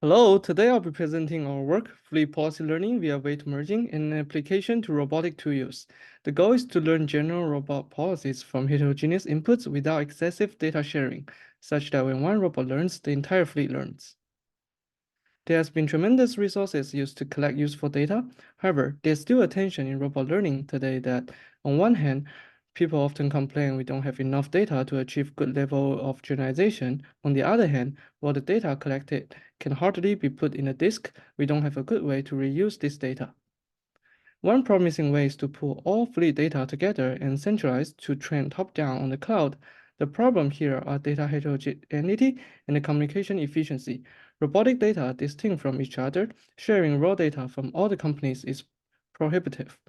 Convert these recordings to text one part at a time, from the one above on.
Hello, today I'll be presenting our work, Fleet Policy Learning via Weight Merging, and an application to robotic tool use. The goal is to learn general robot policies from heterogeneous inputs without excessive data sharing, such that when one robot learns, the entire fleet learns. There has been tremendous resources used to collect useful data. However, there's still a tension in robot learning today that, on one hand, people often complain we don't have enough data to achieve good level of generalization. On the other hand, while the data collected can hardly be put in a disk, we don't have a good way to reuse this data. One promising way is to pull all fleet data together and centralize to train top-down on the cloud. The problem here are data heterogeneity and the communication efficiency. Robotic data are distinct from each other. Sharing raw data from all the companies is prohibitive.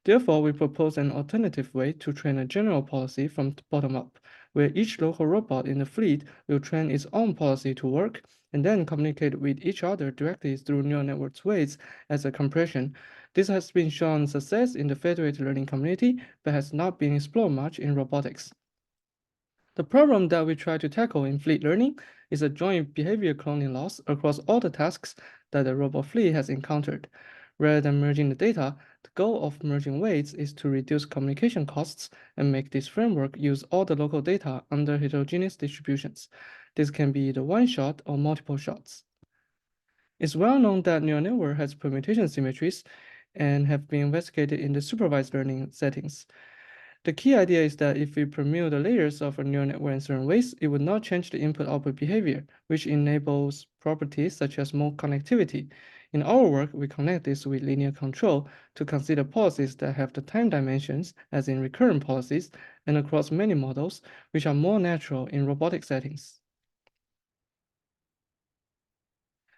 Therefore, we propose an alternative way to train a general policy from the bottom up, where each local robot in the fleet will train its own policy to work and then communicate with each other directly through neural network weights as a compression. This has been shown success in the federated learning community, but has not been explored much in robotics. The problem that we try to tackle in fleet learning is a joint behavior cloning loss across all the tasks that the robot fleet has encountered. Rather than merging the data, the goal of merging weights is to reduce communication costs and make this framework use all the local data under heterogeneous distributions. This can be either one shot or multiple shots. It's well known that neural network has permutation symmetries and have been investigated in the supervised learning settings. The key idea is that if we permute the layers of a neural network in certain ways, it would not change the input-output behavior, which enables properties such as mode connectivity. In our work, we connect this with linear control to consider policies that have the time dimensions, as in recurrent policies, and across many models, which are more natural in robotic settings.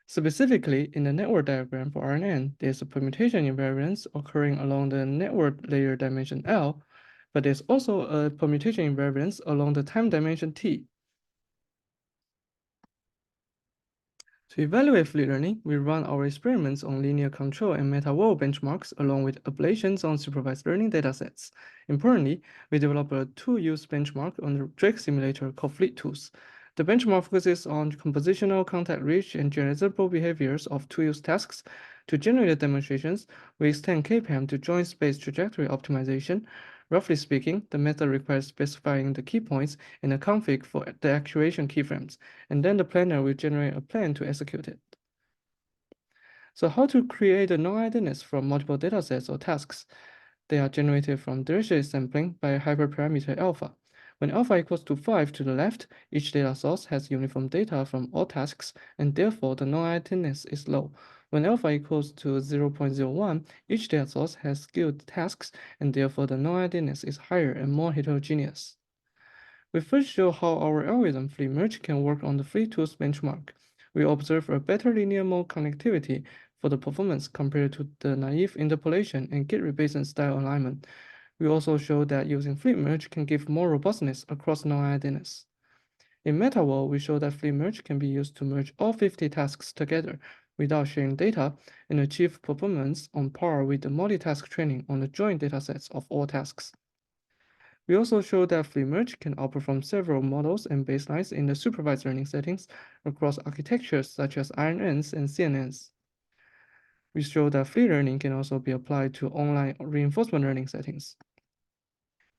Specifically, in the network diagram for RNN, there's a permutation invariance occurring along the network layer dimension L, but there's also a permutation invariance along the time dimension T. To evaluate fleet learning, we run our experiments on linear control and meta-world benchmarks along with ablations on supervised learning datasets. Importantly, we developed a two-use benchmark on the Drake simulator called Fleet Tools. The benchmark focuses on compositional, context-rich, and generalizable behaviors of two-use tasks. To generate the demonstrations, we extend KPM to joint space trajectory optimization. Roughly speaking, the method requires specifying the key points in a config for the actuation keyframes, and then the planner will generate a plan to execute it. So how to create a non-idleness from multiple datasets or tasks? They are generated from dirichlet sampling by a hyperparameter alpha. When alpha equals to 5 to the left, each data source has uniform data from all tasks, and therefore the non-idleness is low. When alpha equals to 0.01, each data source has skewed tasks, and therefore the non-idleness is higher and more heterogeneous. We first show how our algorithm fleet merge can work on the Fleet Tools benchmark. We observe a better linear mode connectivity for the performance compared to the naive interpolation and git rebasing style alignment. We also show that using fleet merge can give more robustness across non-idleness. In MetaWorld, we show that fleet merge can be used to merge all 50 tasks together without sharing data and achieve performance on par with the multitask training on the joint datasets of all tasks. We also show that fleet merge can outperform several models and baselines in the supervised learning settings across architectures such as RNNs and CNNs. We show that fleet learning can also be applied to online reinforcement learning settings.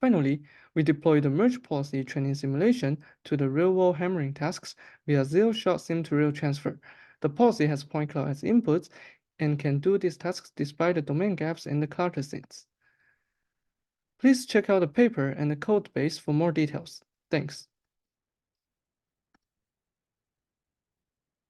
Finally, we deploy the merge policy training simulation to the real-world hammering tasks via zero-shot sim-to-real transfer. The policy has point cloud as inputs and can do these tasks despite the domain gaps in the cluster states. Please check out the paper and the code base for more details. Thanks.